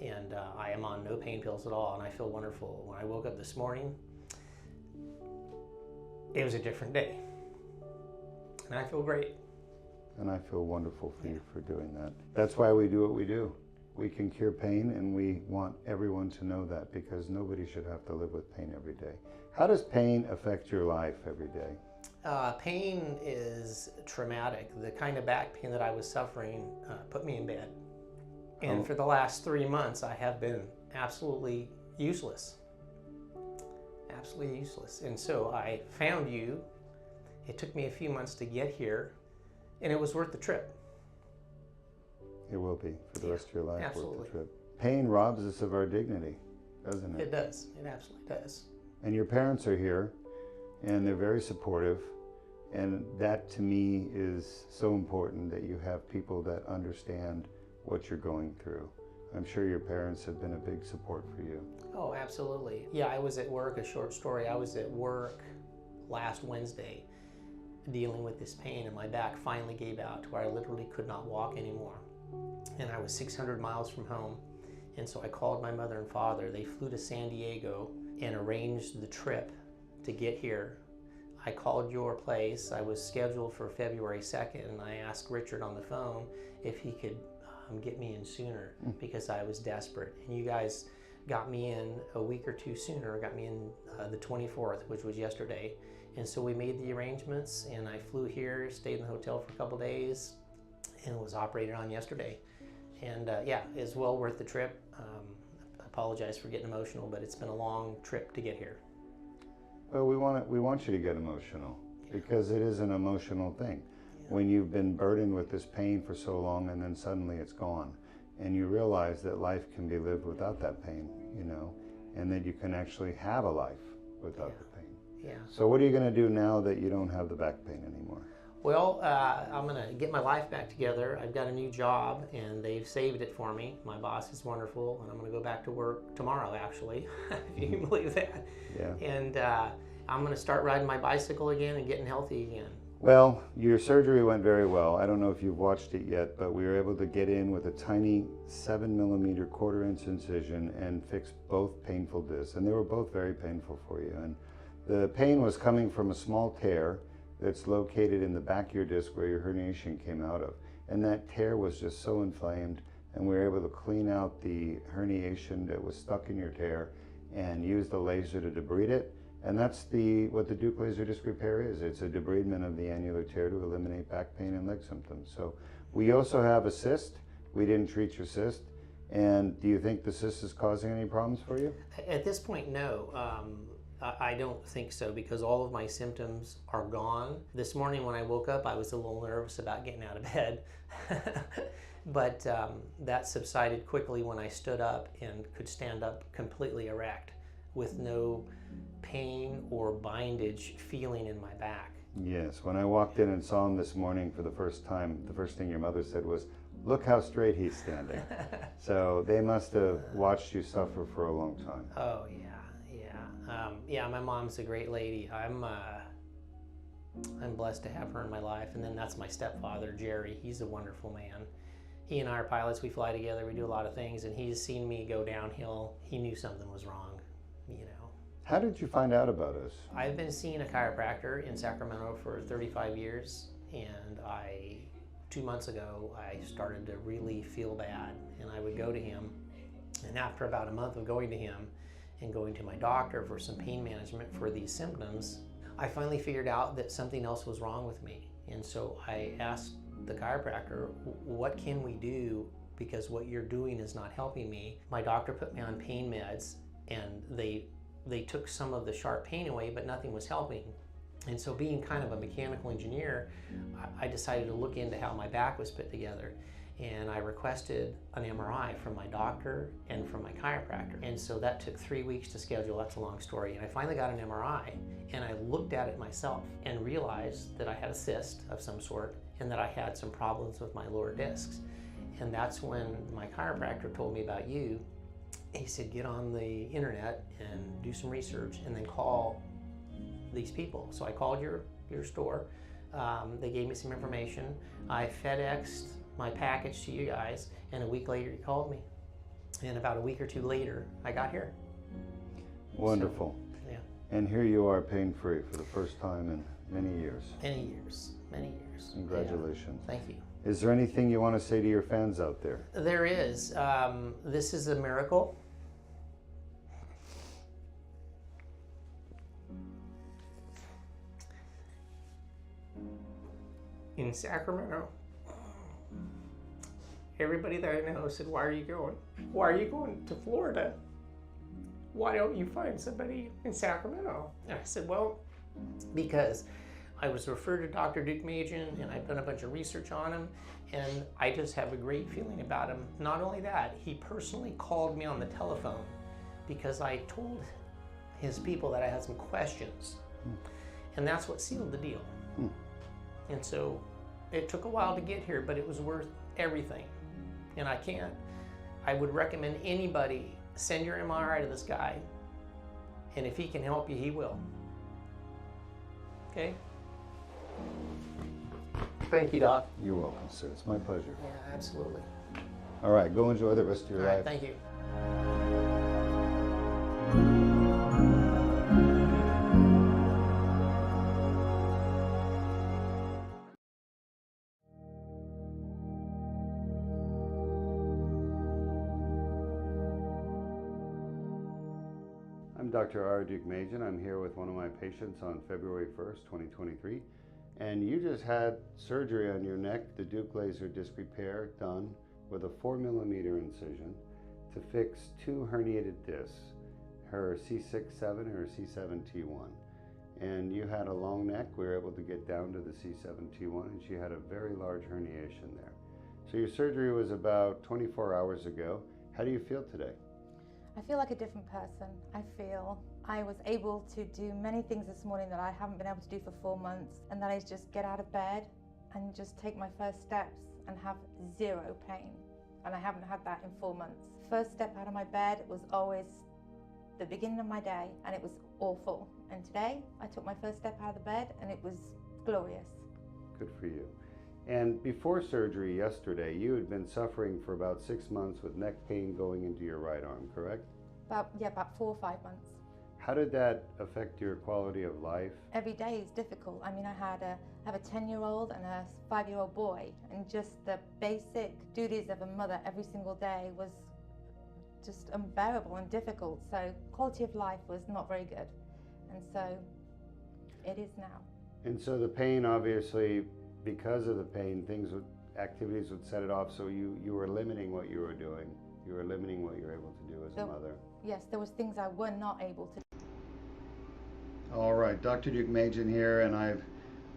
and I am on no pain pills at all, and I feel wonderful. When I woke up this morning, it was a different day, and I feel great. And I feel wonderful for you for doing that. That's why we do what we do. We can cure pain, and we want everyone to know that, because nobody should have to live with pain every day. How does pain affect your life every day? Pain is traumatic. The kind of back pain that I was suffering put me in bed. And for the last 3 months, I have been absolutely useless. Absolutely useless. And so I found you. It took me a few months to get here, and it was worth the trip. It will be for the rest of your life. Absolutely. Worth the trip. Pain robs us of our dignity, doesn't it? It does. It absolutely does. And your parents are here, and they're very supportive, and that to me is so important, that you have people that understand what you're going through. I'm sure your parents have been a big support for you. Oh, absolutely. Yeah, I was at work, a short story. I was at work last Wednesday dealing with this pain, and my back finally gave out to where I literally could not walk anymore. And I was 600 miles from home, and so I called my mother and father. They flew to San Diego and arranged the trip to get here. I called your place. I was scheduled for February 2nd, and I asked Richard on the phone if he could get me in sooner, because I was desperate. And you guys got me in a week or two sooner, got me in the 24th, which was yesterday. And so we made the arrangements, and I flew here, stayed in the hotel for a couple days, and was operated on yesterday. And yeah, it's well worth the trip. I apologize for getting emotional, but it's been a long trip to get here. Well, we want you to get emotional, because it is an emotional thing. When you've been burdened with this pain for so long, and then suddenly it's gone, and you realize that life can be lived without that pain, you know, and that you can actually have a life without the pain. Yeah. So what are you going to do now that you don't have the back pain anymore? Well, I'm going to get my life back together. I've got a new job, and they've saved it for me. My boss is wonderful, and I'm going to go back to work tomorrow, actually, if you can believe that. Yeah. And I'm going to start riding my bicycle again and getting healthy again. Well, your surgery went very well. I don't know if you've watched it yet, but we were able to get in with a tiny 7mm 1/4" incision and fix both painful discs, and they were both very painful for you. And the pain was coming from a small tear that's located in the back of your disc where your herniation came out of. And that tear was just so inflamed, and we were able to clean out the herniation that was stuck in your tear and use the laser to debride it. And that's what the Duke laser disc repair is. It's a debridement of the annular tear to eliminate back pain and leg symptoms. So we also have a cyst. We didn't treat your cyst. And do you think the cyst is causing any problems for you? At this point, no. I don't think so, because all of my symptoms are gone. This morning when I woke up, I was a little nervous about getting out of bed. But that subsided quickly when I stood up and could stand up completely erect with no pain or bindage feeling in my back. Yes, when I walked in and saw him this morning for the first time, the first thing your mother said was, "Look how straight he's standing." So they must have watched you suffer for a long time. Oh yeah. Yeah, my mom's a great lady. I'm blessed to have her in my life. And then that's my stepfather, Jerry. He's a wonderful man. He and I are pilots. We fly together. We do a lot of things. And he's seen me go downhill. He knew something was wrong, you know. How did you find out about us? I've been seeing a chiropractor in Sacramento for 35 years. And 2 months ago, I started to really feel bad. And I would go to him. And after about a month of going to him, and going to my doctor for some pain management for these symptoms, I finally figured out that something else was wrong with me. And so I asked the chiropractor, what can we do, because what you're doing is not helping me. My doctor put me on pain meds, and they took some of the sharp pain away, but nothing was helping. And so, being kind of a mechanical engineer, I decided to look into how my back was put together. And I requested an MRI from my doctor and from my chiropractor. And so that took 3 weeks to schedule. That's a long story. And I finally got an MRI, and I looked at it myself and realized that I had a cyst of some sort and that I had some problems with my lower discs. And that's when my chiropractor told me about you. He said, get on the internet and do some research and then call these people. So I called your store. They gave me some information. I FedExed my package to you guys, and a week later you called me. And about a week or two later, I got here. Wonderful. So, yeah. And here you are, pain-free for the first time in many years. Many years. Congratulations. Yeah. Thank you. Is there anything you want to say to your fans out there? There is. This is a miracle. In Sacramento, everybody that I know said, why are you going? Why are you going to Florida? Why don't you find somebody in Sacramento? And I said, well, because I was referred to Dr. Duke Majan, and I've done a bunch of research on him, and I just have a great feeling about him. Not only that, he personally called me on the telephone because I told his people that I had some questions. And that's what sealed the deal. And so it took a while to get here, but it was worth everything. And I would recommend anybody send your MRI to this guy, and if he can help you, he will. Okay? Thank you, Doc. You're welcome, sir. It's my pleasure. Yeah, absolutely. All right, go enjoy the rest of your All right, life. thank you. I'm Dr. R. Duke Majan. I'm here with one of my patients on February 1st, 2023. And you just had surgery on your neck, the Duke laser disc repair done with a 4mm incision to fix 2 herniated discs, her C6-7 and her C7-T1. And you had a long neck. We were able to get down to the C7-T1, and she had a very large herniation there. So your surgery was about 24 hours ago. How do you feel today? I feel like a different person. I feel I was able to do many things this morning that I haven't been able to do for 4 months, and that is just get out of bed and just take my first steps and have 0 pain. And I haven't had that in 4 months. First step out of my bed was always the beginning of my day, and it was awful. And today I took my first step out of the bed and it was glorious. Good for you. And before surgery yesterday, you had been suffering for about 6 months with neck pain going into your right arm, correct? About 4 or 5 months. How did that affect your quality of life? Every day is difficult. I mean, I have a 10-year-old and a 5-year-old boy, and just the basic duties of a mother every single day was just unbearable and difficult. So quality of life was not very good. And so it is now. And so the pain, obviously, because of the pain, activities would set it off, so you were limiting what you were doing. You were limiting what you were able to do as a mother. Yes, there was things I were not able to do. All right, Dr. Duke Majan here, and I've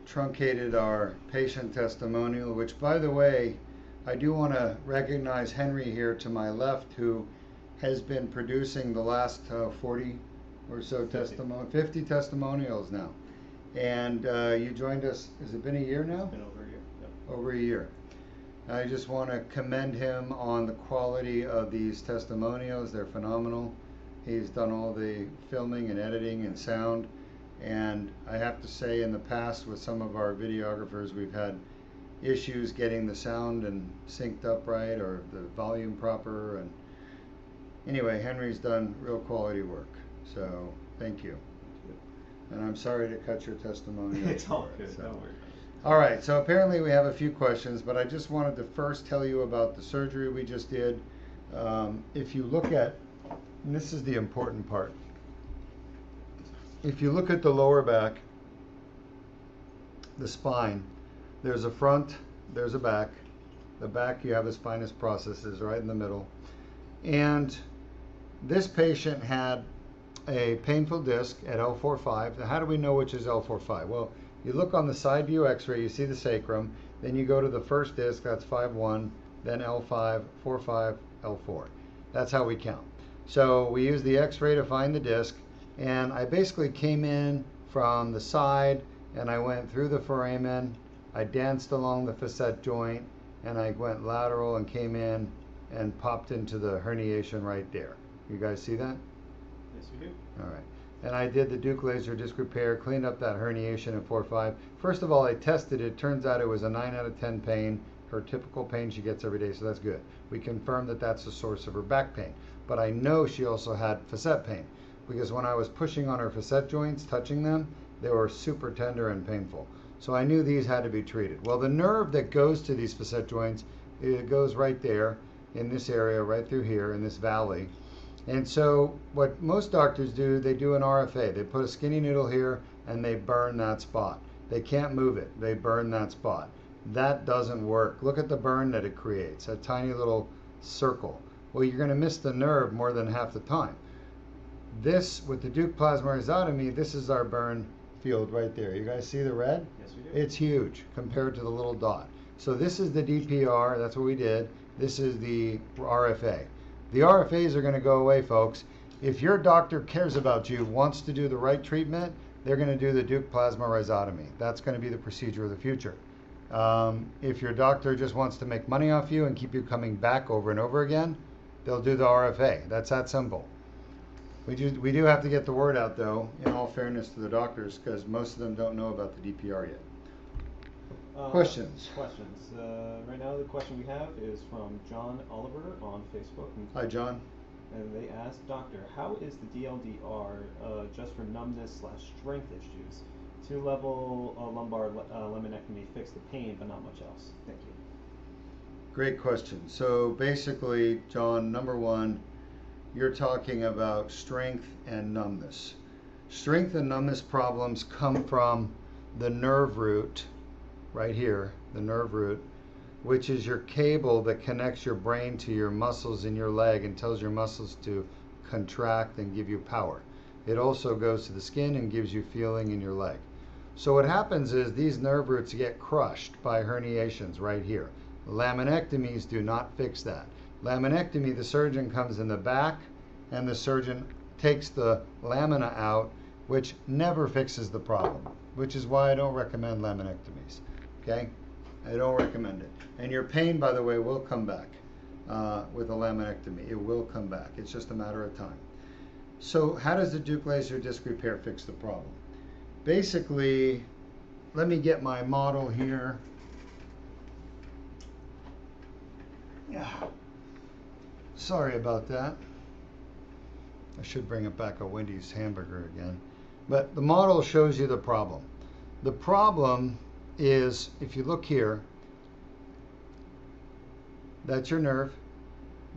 truncated our patient testimonial, which, by the way, I do want to recognize Henry here to my left, who has been producing the last 40 or so 50 testimonials now. And you joined us, has it been a year now? It's been over a year. Yep. Over a year. I just want to commend him on the quality of these testimonials. They're phenomenal. He's done all the filming and editing and sound. And I have to say, in the past with some of our videographers, we've had issues getting the sound and synced up right, or the volume proper. And anyway, Henry's done real quality work. So thank you. And I'm sorry to cut your testimony. It's all short, good. so. Don't worry. All right, so apparently we have a few questions, but I just wanted to first tell you about the surgery we just did. If you look at, and this is the important part, if you look at the lower back, the spine, there's a front, there's a back. The back, you have the spinous processes right in the middle. And this patient had a painful disc at L4-5. Now, how do we know which is L4-5? Well, you look on the side view x-ray, you see the sacrum, then you go to the first disc, that's 5-1, then L5, 4-5, L4. That's how we count. So we use the x-ray to find the disc, and I basically came in from the side, and I went through the foramen, I danced along the facet joint, and I went lateral and came in and popped into the herniation right there. You guys see that? Yes, we do. All right. And I did the Duke laser disc repair, cleaned up that herniation at 4-5. First of all, I tested it. Turns out it was a 9 out of 10 pain, her typical pain she gets every day, so that's good. We confirmed that that's the source of her back pain. But I know she also had facet pain, because when I was pushing on her facet joints, touching them, they were super tender and painful. So I knew these had to be treated. Well, the nerve that goes to these facet joints, it goes right there, in this area, right through here, in this valley. And so what most doctors do, they do an RFA. They put a skinny needle here and they burn that spot. They can't move it. They burn that spot. That doesn't work. Look at the burn that it creates, a tiny little circle. Well, you're going to miss the nerve more than half the time. This, with the Duke plasma rhizotomy, this is our burn field right there. You guys see the red? Yes, we do. It's huge compared to the little dot. So this is the DPR. That's what we did. This is the RFA. The RFAs are going to go away, folks. If your doctor cares about you, wants to do the right treatment, they're going to do the Duke plasma rhizotomy. That's going to be the procedure of the future. If your doctor just wants to make money off you and keep you coming back over and over again, they'll do the RFA. That's that simple. We do have to get the word out, though, in all fairness to the doctors, because most of them don't know about the DPR yet. Questions? Questions. Right now, the question we have is from John Oliver on Facebook. Hi, John. And they asked, Doctor, how is the DLDR just for numbness/strength issues? 2-level lumbar laminectomy fixed the pain, but not much else. Thank you. Great question. So basically, John, number one, you're talking about strength and numbness. Strength and numbness problems come from the nerve root, right here, the nerve root, which is your cable that connects your brain to your muscles in your leg and tells your muscles to contract and give you power. It also goes to the skin and gives you feeling in your leg. So what happens is these nerve roots get crushed by herniations right here. Laminectomies do not fix that. Laminectomy, the surgeon comes in the back and the surgeon takes the lamina out, which never fixes the problem, which is why I don't recommend laminectomies. Okay? I don't recommend it. And your pain, by the way, will come back with a laminectomy. It will come back. It's just a matter of time. So how does the Duke laser disc repair fix the problem? Basically, let me get my model here. Yeah. Sorry about that. I should bring it back a Wendy's hamburger again. But the model shows you the problem. The problem is, if you look here, that's your nerve.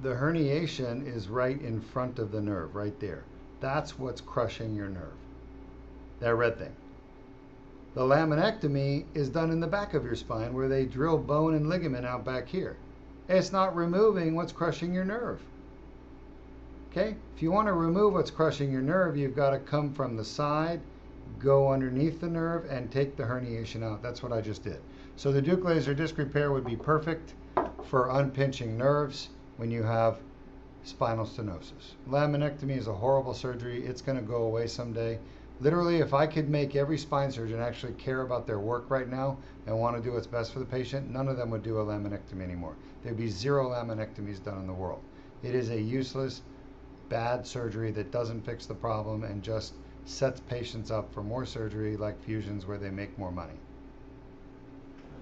The herniation is right in front of the nerve, right there. That's what's crushing your nerve, that red thing. The laminectomy is done in the back of your spine, where they drill bone and ligament out back here. It's not removing what's crushing your nerve. Okay? If you want to remove what's crushing your nerve, you've got to come from the side, go underneath the nerve and take the herniation out. That's what I just did. So the Duke laser disc repair would be perfect for unpinching nerves when you have spinal stenosis. Laminectomy is a horrible surgery. It's going to go away someday. Literally, if I could make every spine surgeon actually care about their work right now and want to do what's best for the patient, none of them would do a laminectomy anymore. There'd be 0 laminectomies done in the world. It is a useless, bad surgery that doesn't fix the problem and just sets patients up for more surgery like fusions where they make more money.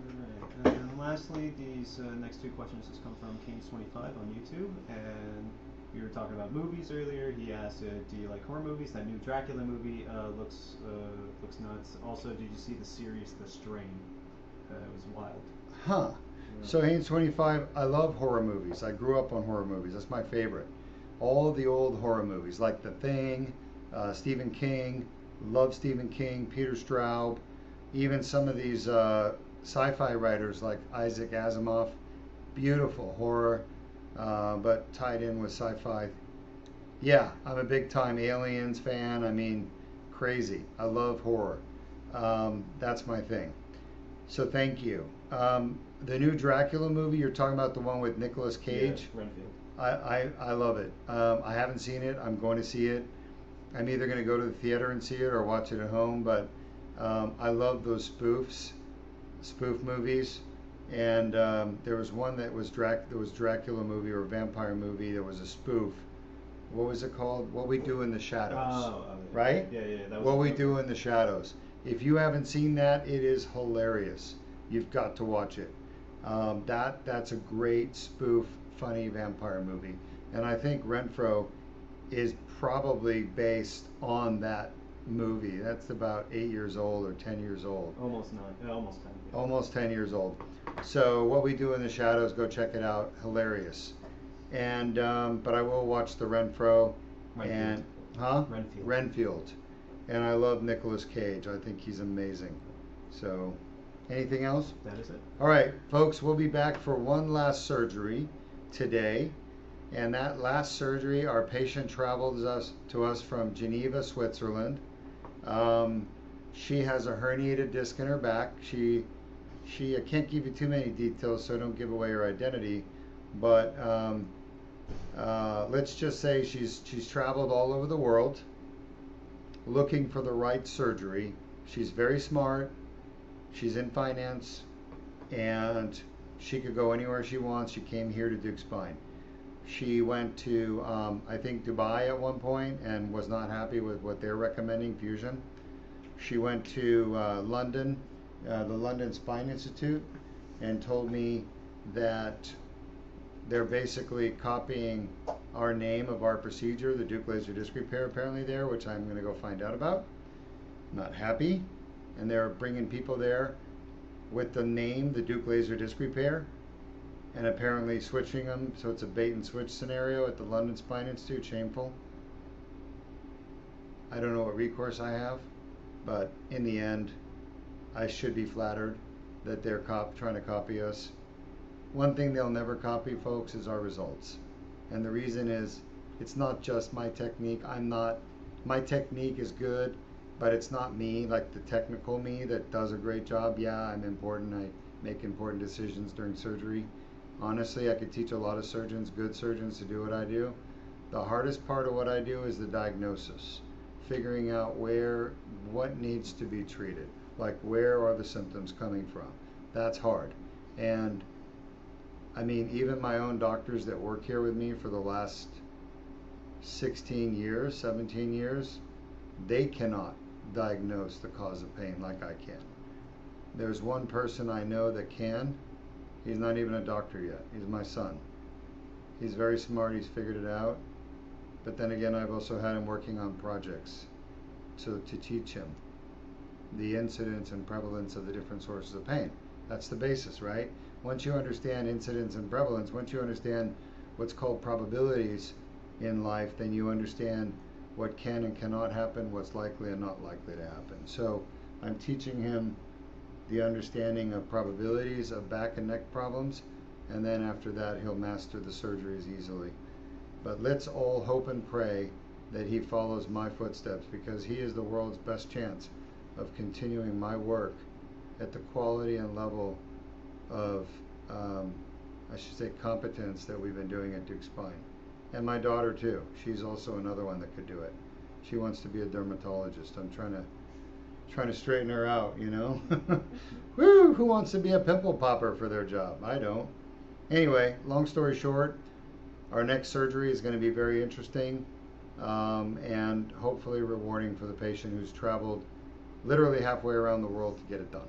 Alright, and then lastly, these next 2 questions just come from Kings25 on YouTube, and we were talking about movies earlier. He asked, do you like horror movies? That new Dracula movie looks nuts. Also, did you see the series The Strain? It was wild. Huh. So Haynes25, I love horror movies. I grew up on horror movies. That's my favorite. All the old horror movies, like The Thing, Stephen King, love Stephen King, Peter Straub, even some of these sci-fi writers like Isaac Asimov. Beautiful horror, but tied in with sci-fi. Yeah, I'm a big time Aliens fan. I mean, crazy. I love horror. That's my thing. So thank you. The new Dracula movie, you're talking about the one with Nicolas Cage? Yeah, Renfield. I love it. I haven't seen it. I'm going to see it. I'm either going to go to the theater and see it or watch it at home, but I love those spoof movies. And there was one that was Dracula movie or vampire movie that was a spoof. What was it called? What We Do in the Shadows. Right? Yeah. That was What We Do in the Shadows. If you haven't seen that, it is hilarious. You've got to watch it. That's a great spoof, funny vampire movie. And I think Renfro is probably based on that movie. That's about 8 years old or 10 years old. Almost 9. Almost 10. Yeah. Almost 10 years old. So What We Do in the Shadows, go check it out. Hilarious. And but I will watch the Renfro. Renfield. And Renfield. And I love Nicolas Cage. I think he's amazing. So anything else? That is it. All right, folks, we'll be back for one last surgery today. And that last surgery, our patient traveled to us from Geneva, Switzerland. She has a herniated disc in her back. I can't give you too many details, so don't give away her identity. But let's just say she's traveled all over the world looking for the right surgery. She's very smart. She's in finance, and she could go anywhere she wants. She came here to Duke Spine. She went to, I think, Dubai at one point and was not happy with what they're recommending, fusion. She went to London, the London Spine Institute, and told me that they're basically copying our name of our procedure, the Duke laser disc repair, apparently there, which I'm going to go find out about. Not happy. And they're bringing people there with the name, the Duke laser disc repair, and apparently switching them, so it's a bait and switch scenario at the London Spine Institute. Shameful. I don't know what recourse I have, but in the end, I should be flattered that they're trying to copy us. One thing they'll never copy, folks, is our results. And the reason is, it's not just my technique. My technique is good, but it's not me, like the technical me that does a great job. Yeah, I'm important. I make important decisions during surgery. Honestly, I could teach a lot of surgeons, good surgeons, to do what I do. The hardest part of what I do is the diagnosis, figuring out what needs to be treated, like where are the symptoms coming from. That's hard. And I mean, even my own doctors that work here with me for the last 16 years, 17 years, they cannot diagnose the cause of pain like I can. There's one person I know that can. He's not even a doctor yet. He's my son. He's very smart. He's figured it out. But then again, I've also had him working on projects to teach him the incidence and prevalence of the different sources of pain. That's the basis, right? Once you understand incidence and prevalence, once you understand what's called probabilities in life, then you understand what can and cannot happen, what's likely and not likely to happen. So I'm teaching him the understanding of probabilities of back and neck problems, and then after that he'll master the surgeries easily. But let's all hope and pray that he follows my footsteps, because he is the world's best chance of continuing my work at the quality and level of, I should say, competence that we've been doing at Duke Spine. And my daughter too. She's also another one that could do it. She wants to be a dermatologist. I'm trying to straighten her out, you know. Woo! Who wants to be a pimple popper for their job? I don't. Anyway, long story short, our next surgery is going to be very interesting and hopefully rewarding for the patient who's traveled literally halfway around the world to get it done.